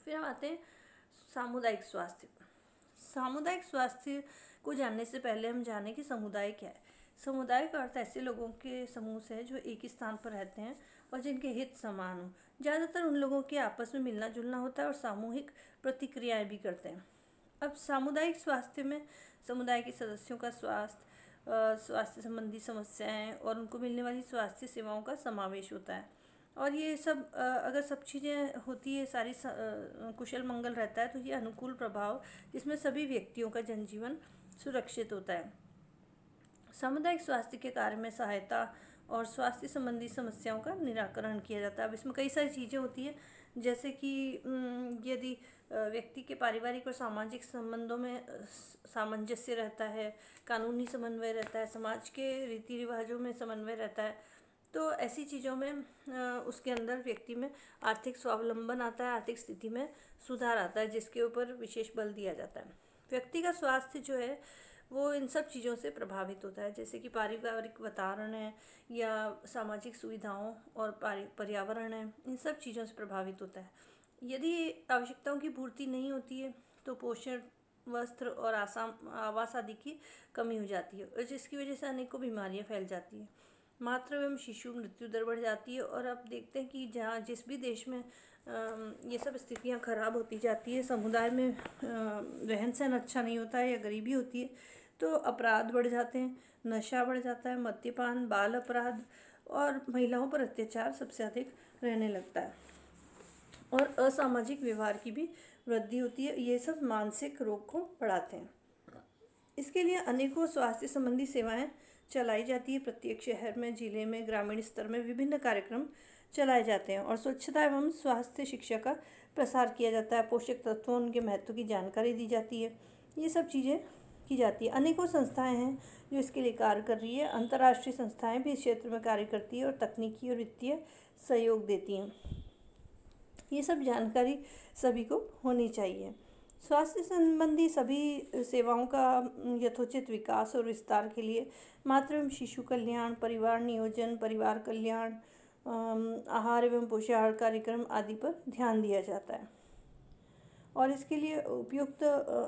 फिर हम आते हैं सामुदायिक स्वास्थ्य। सामुदायिक स्वास्थ्य को जानने से पहले हम जानें कि समुदाय क्या है। समुदाय का अर्थ ऐसे लोगों के समूह से है जो एक ही स्थान पर रहते हैं और जिनके हित समान हों। ज़्यादातर उन लोगों के आपस में मिलना जुलना होता है और सामूहिक प्रतिक्रियाएं भी करते हैं। अब सामुदायिक स्वास्थ्य में समुदाय के सदस्यों का स्वास्थ्य संबंधी समस्याएं और उनको मिलने वाली स्वास्थ्य सेवाओं का समावेश होता है। और ये सब अगर सब चीज़ें होती है, सारी कुशल मंगल रहता है, तो ये अनुकूल प्रभाव जिसमें सभी व्यक्तियों का जनजीवन सुरक्षित होता है। सामुदायिक स्वास्थ्य के कार्य में सहायता और स्वास्थ्य संबंधी समस्याओं का निराकरण किया जाता है। अब इसमें कई सारी चीज़ें होती है, जैसे कि यदि व्यक्ति के पारिवारिक और सामाजिक संबंधों में सामंजस्य रहता है, कानूनी समन्वय रहता है, समाज के रीति रिवाजों में समन्वय रहता है, तो ऐसी चीज़ों में उसके अंदर व्यक्ति में आर्थिक स्वावलंबन आता है, आर्थिक स्थिति में सुधार आता है, जिसके ऊपर विशेष बल दिया जाता है। व्यक्ति का स्वास्थ्य जो है वो इन सब चीज़ों से प्रभावित होता है, जैसे कि पारिवारिक वातावरण है या सामाजिक सुविधाओं और पर्यावरण है, इन सब चीज़ों से प्रभावित होता है। यदि आवश्यकताओं की पूर्ति नहीं होती है तो पोषण, वस्त्र और आवास आदि की कमी हो जाती है और जिसकी वजह से अनेकों बीमारियां फैल जाती हैं। मातृ एवं शिशु मृत्यु दर बढ़ जाती है। और अब देखते हैं कि जहाँ जिस भी देश में ये सब स्थितियाँ खराब होती जाती है, समुदाय में रहन सहन अच्छा नहीं होता है या गरीबी होती है, तो अपराध बढ़ जाते हैं, नशा बढ़ जाता है, मद्यपान, बाल अपराध और महिलाओं पर अत्याचार सबसे अधिक रहने लगता है और असामाजिक व्यवहार की भी वृद्धि होती है। ये सब मानसिक रोग को बढ़ाते हैं। इसके लिए अनेकों स्वास्थ्य संबंधी सेवाएं चलाई जाती है। प्रत्येक शहर में, जिले में, ग्रामीण स्तर में विभिन्न कार्यक्रम चलाए जाते हैं और स्वच्छता एवं स्वास्थ्य शिक्षा का प्रसार किया जाता है। पोषक तत्वों, उनके महत्व की जानकारी दी जाती है। ये सब चीज़ें की जाती है। अनेकों संस्थाएं हैं जो इसके लिए कार्य कर रही है। अंतर्राष्ट्रीय संस्थाएं भी इस क्षेत्र में कार्य करती है और तकनीकी और वित्तीय सहयोग देती हैं। ये सब जानकारी सभी को होनी चाहिए। स्वास्थ्य संबंधी सभी सेवाओं का यथोचित विकास और विस्तार के लिए मातृ एवं शिशु कल्याण, परिवार नियोजन, परिवार कल्याण, आहार एवं पोषाहार कार्यक्रम आदि पर ध्यान दिया जाता है और इसके लिए उपयुक्त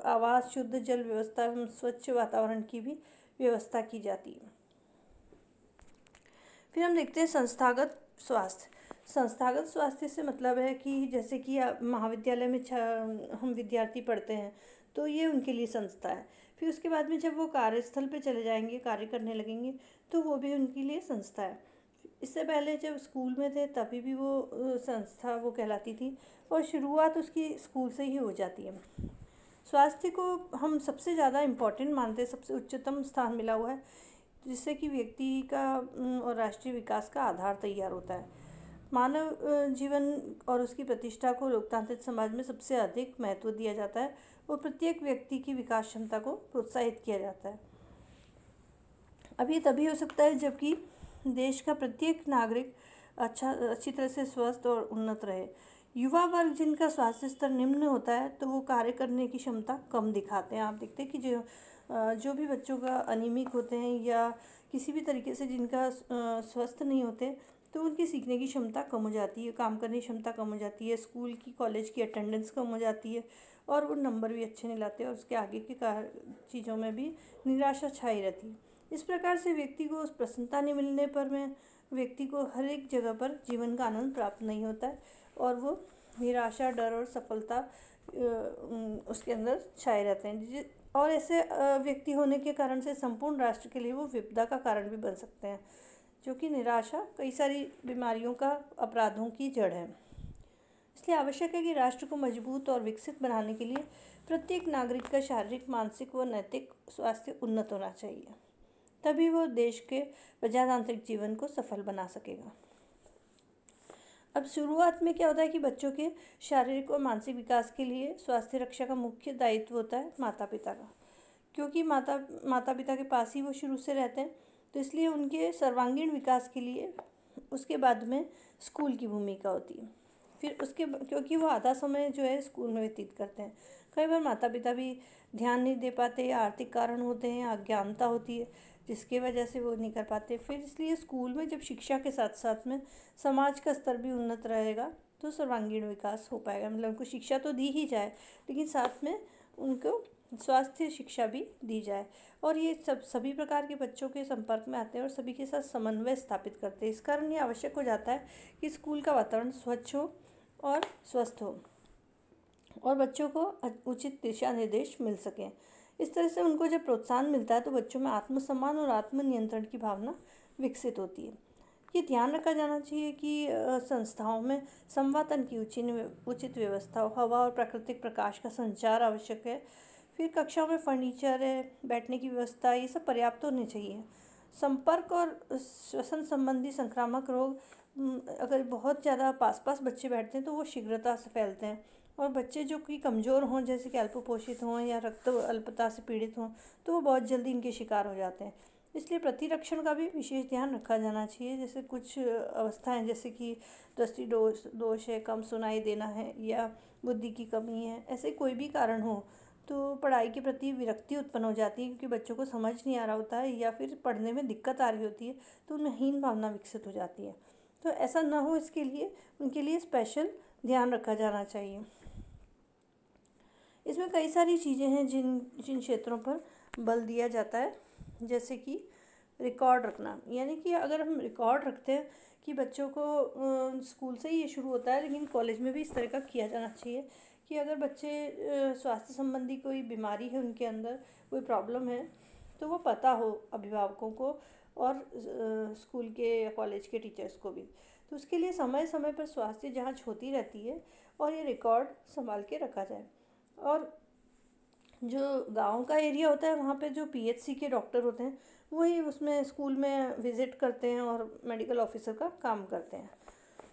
आवास, शुद्ध जल व्यवस्था एवं स्वच्छ वातावरण की भी व्यवस्था की जाती है। फिर हम देखते हैं संस्थागत स्वास्थ्य। संस्थागत स्वास्थ्य से मतलब है कि जैसे कि महाविद्यालय में हम विद्यार्थी पढ़ते हैं तो ये उनके लिए संस्था है। फिर उसके बाद में जब वो कार्यस्थल पे चले जाएंगे, कार्य करने लगेंगे, तो वो भी उनके लिए संस्था है। इससे पहले जब स्कूल में थे तभी भी वो संस्था वो कहलाती थी और शुरुआत उसकी स्कूल से ही हो जाती है। स्वास्थ्य को हम सबसे ज़्यादा इम्पोर्टेंट मानते हैं, सबसे उच्चतम स्थान मिला हुआ है, जिससे कि व्यक्ति का और राष्ट्रीय विकास का आधार तैयार होता है। मानव जीवन और उसकी प्रतिष्ठा को लोकतांत्रिक समाज में सबसे अधिक महत्व दिया जाता है और प्रत्येक व्यक्ति की विकास क्षमता को प्रोत्साहित किया जाता है। अब ये तभी हो सकता है जबकि देश का प्रत्येक नागरिक अच्छी तरह से स्वस्थ और उन्नत रहे। युवा वर्ग जिनका स्वास्थ्य स्तर निम्न होता है तो वो कार्य करने की क्षमता कम दिखाते हैं। आप देखते हैं कि जो भी बच्चों का अनिमिक होते हैं या किसी भी तरीके से जिनका स्वस्थ नहीं होते, तो उनकी सीखने की क्षमता कम हो जाती है, काम करने की क्षमता कम हो जाती है, स्कूल की, कॉलेज की अटेंडेंस कम हो जाती है और वो नंबर भी अच्छे नहीं लाते और उसके आगे की चीज़ों में भी निराशा छाई रहती है। इस प्रकार से व्यक्ति को उस प्रसन्नता नहीं मिलने पर में व्यक्ति को हर एक जगह पर जीवन का आनंद प्राप्त नहीं होता है और वो निराशा, डर और सफलता उसके अंदर छाए रहते हैं। और ऐसे व्यक्ति होने के कारण से संपूर्ण राष्ट्र के लिए वो विपदा का कारण भी बन सकते हैं, जो कि निराशा कई सारी बीमारियों का, अपराधों की जड़ है। इसलिए आवश्यक है कि राष्ट्र को मजबूत और विकसित बनाने के लिए प्रत्येक नागरिक का शारीरिक, मानसिक व नैतिक स्वास्थ्य उन्नत होना चाहिए, तभी वो देश के प्रजातांत्रिक जीवन को सफल बना सकेगा। अब शुरुआत में क्या होता है कि बच्चों के शारीरिक और मानसिक विकास के लिए स्वास्थ्य रक्षा का मुख्य दायित्व होता है माता पिता का, क्योंकि माता पिता के पास ही वो शुरू से रहते हैं, तो इसलिए उनके सर्वांगीण विकास के लिए उसके बाद में स्कूल की भूमिका होती है। फिर क्योंकि वो आधा समय जो है स्कूल में व्यतीत करते हैं। कई बार माता पिता भी ध्यान नहीं दे पाते, आर्थिक कारण होते हैं, अज्ञानता होती है, जिसकी वजह से वो नहीं कर पाते। फिर इसलिए स्कूल में जब शिक्षा के साथ साथ में समाज का स्तर भी उन्नत रहेगा तो सर्वांगीण विकास हो पाएगा। मतलब उनको शिक्षा तो दी ही जाए, लेकिन साथ में उनको स्वास्थ्य शिक्षा भी दी जाए। और ये सभी प्रकार के बच्चों के संपर्क में आते हैं और सभी के साथ समन्वय स्थापित करते हैं। इस कारण ये आवश्यक हो जाता है कि स्कूल का वातावरण स्वच्छ हो और स्वस्थ हो और बच्चों को उचित दिशा निर्देश मिल सकें। इस तरह से उनको जब प्रोत्साहन मिलता है तो बच्चों में आत्मसम्मान और आत्मनियंत्रण की भावना विकसित होती है। ये ध्यान रखा जाना चाहिए कि संस्थाओं में संवातन की उचित व्यवस्था हो, हवा और प्राकृतिक प्रकाश का संचार आवश्यक है। फिर कक्षाओं में फर्नीचर है, बैठने की व्यवस्था, ये सब पर्याप्त होने चाहिए। संपर्क और श्वसन संबंधी संक्रामक रोग, अगर बहुत ज़्यादा पास पास बच्चे बैठते हैं तो वो शीघ्रता से फैलते हैं। और बच्चे जो कि कमज़ोर हों, जैसे कि अल्पपोषित हों या रक्त अल्पता से पीड़ित हों, तो वो बहुत जल्दी इनके शिकार हो जाते हैं। इसलिए प्रतिरक्षण का भी विशेष ध्यान रखा जाना चाहिए। जैसे कुछ अवस्थाएं, जैसे कि दृष्टि दोष है, कम सुनाई देना है या बुद्धि की कमी है, ऐसे कोई भी कारण हो तो पढ़ाई के प्रति विरक्ति उत्पन्न हो जाती है, क्योंकि बच्चों को समझ नहीं आ रहा होता है या फिर पढ़ने में दिक्कत आ रही होती है, तो उनमें हीन भावना विकसित हो जाती है। तो ऐसा ना हो, इसके लिए उनके लिए स्पेशल ध्यान रखा जाना चाहिए। इसमें कई सारी चीज़ें हैं जिन जिन क्षेत्रों पर बल दिया जाता है, जैसे कि रिकॉर्ड रखना। यानी कि अगर हम रिकॉर्ड रखते हैं कि बच्चों को स्कूल से ही ये शुरू होता है, लेकिन कॉलेज में भी इस तरह का किया जाना चाहिए कि अगर बच्चे स्वास्थ्य संबंधी कोई बीमारी है, उनके अंदर कोई प्रॉब्लम है, तो वो पता हो अभिभावकों को और स्कूल के या कॉलेज के टीचर्स को भी। तो उसके लिए समय समय पर स्वास्थ्य जांच होती रहती है और ये रिकॉर्ड संभाल के रखा जाए। और जो गांव का एरिया होता है, वहाँ पे जो पीएचसी के डॉक्टर होते हैं, वही उसमें स्कूल में विज़िट करते हैं और मेडिकल ऑफिसर का काम करते हैं।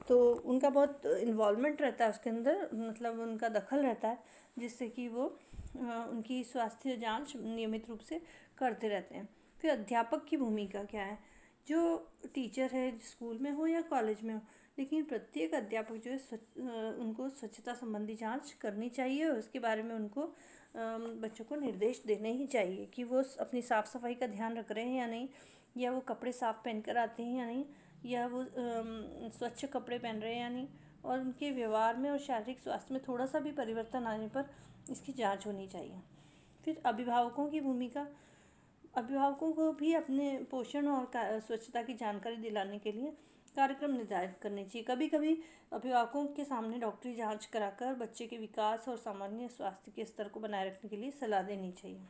तो उनका बहुत इन्वॉल्वमेंट रहता है उसके अंदर, मतलब उनका दखल रहता है, जिससे कि वो उनकी स्वास्थ्य जांच नियमित रूप से करते रहते हैं। फिर अध्यापक की भूमिका क्या है? जो टीचर है, स्कूल में हो या कॉलेज में हो, लेकिन प्रत्येक अध्यापक जो है उनको स्वच्छता संबंधी जांच करनी चाहिए और उसके बारे में उनको बच्चों को निर्देश देने ही चाहिए कि वो अपनी साफ़ सफाई का ध्यान रख रहे हैं या नहीं, या वो कपड़े साफ पहन कर आते हैं या नहीं, या वो स्वच्छ कपड़े पहन रहे हैं या नहीं। और उनके व्यवहार में और शारीरिक स्वास्थ्य में थोड़ा सा भी परिवर्तन आने पर इसकी जांच होनी चाहिए। फिर अभिभावकों की भूमिका, अभिभावकों को भी अपने पोषण और स्वच्छता की जानकारी दिलाने के लिए कार्यक्रम निर्धारित करने चाहिए। कभी कभी अभिभावकों के सामने डॉक्टरी जांच कराकर बच्चे के विकास और सामान्य स्वास्थ्य के स्तर को बनाए रखने के लिए सलाह देनी चाहिए।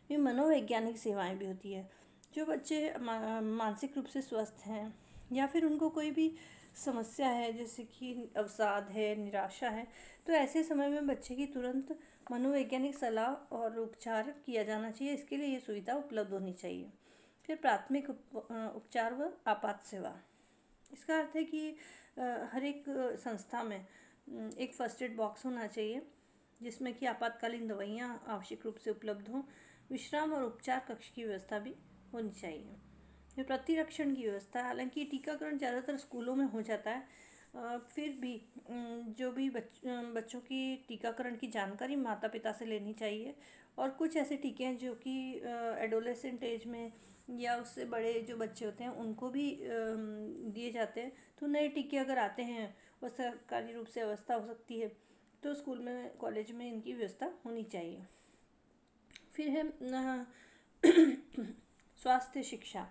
ये मनोवैज्ञानिक सेवाएं भी होती है। जो बच्चे मानसिक रूप से स्वस्थ हैं या फिर उनको कोई भी समस्या है, जैसे कि अवसाद है, निराशा है, तो ऐसे समय में बच्चे की तुरंत मनोवैज्ञानिक सलाह और उपचार किया जाना चाहिए। इसके लिए ये सुविधा उपलब्ध होनी चाहिए। फिर प्राथमिक उपचार व आपात सेवा। इसका अर्थ है कि हर एक संस्था में एक फर्स्ट एड बॉक्स होना चाहिए, जिसमें कि आपातकालीन दवाइयाँ आवश्यक रूप से उपलब्ध हों। विश्राम और उपचार कक्ष की व्यवस्था भी होनी चाहिए। फिर प्रतिरक्षण की व्यवस्था, हालांकि टीकाकरण ज़्यादातर स्कूलों में हो जाता है, फिर भी जो भी बच्चों की टीकाकरण की जानकारी माता पिता से लेनी चाहिए। और कुछ ऐसे टीके हैं जो कि एडोलेसेंट एज में या उससे बड़े जो बच्चे होते हैं उनको भी दिए जाते हैं। तो नए टीके अगर आते हैं और सरकारी रूप से व्यवस्था हो सकती है, तो स्कूल में कॉलेज में इनकी व्यवस्था होनी चाहिए। फिर है स्वास्थ्य शिक्षा,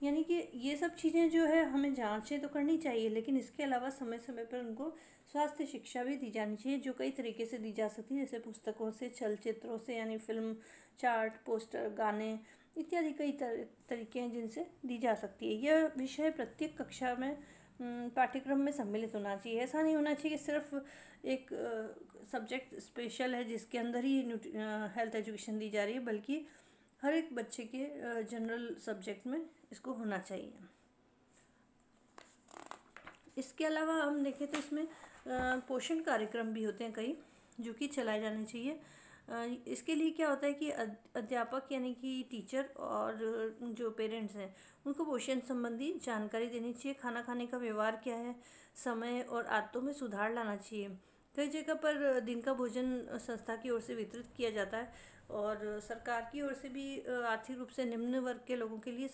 यानी कि ये सब चीज़ें जो है हमें जांचें तो करनी चाहिए, लेकिन इसके अलावा समय समय पर उनको स्वास्थ्य शिक्षा भी दी जानी चाहिए, जो कई तरीके से दी जा सकती है, जैसे पुस्तकों से, चलचित्रों से, यानी फिल्म, चार्ट, पोस्टर, गाने इत्यादि कई तरीके हैं जिनसे दी जा सकती है। यह विषय प्रत्येक कक्षा में पाठ्यक्रम में सम्मिलित होना चाहिए। ऐसा नहीं होना चाहिए सिर्फ एक सब्जेक्ट स्पेशल है जिसके अंदर ही हेल्थ एजुकेशन दी जा रही है, बल्कि हर एक बच्चे के जनरल सब्जेक्ट में इसको होना चाहिए। इसके अलावा हम देखें तो इसमें पोषण कार्यक्रम भी होते हैं कई, जो कि चलाए जाने चाहिए। इसके लिए क्या होता है कि अध्यापक यानी कि टीचर और जो पेरेंट्स हैं उनको पोषण संबंधी जानकारी देनी चाहिए। खाना खाने का व्यवहार क्या है, समय और आदतों में सुधार लाना चाहिए। कई जगह पर दिन का भोजन संस्था की ओर से वितरित किया जाता है और सरकार की ओर से भी आर्थिक रूप से निम्न वर्ग के लोगों के लिए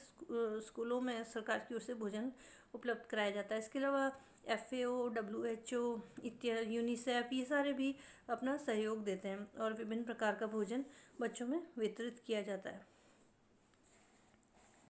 स्कूलों में सरकार की ओर से भोजन उपलब्ध कराया जाता है। इसके अलावा FAO, WHO इत्यादि, यूनिसेफ, ये सारे भी अपना सहयोग देते हैं और विभिन्न प्रकार का भोजन बच्चों में वितरित किया जाता है।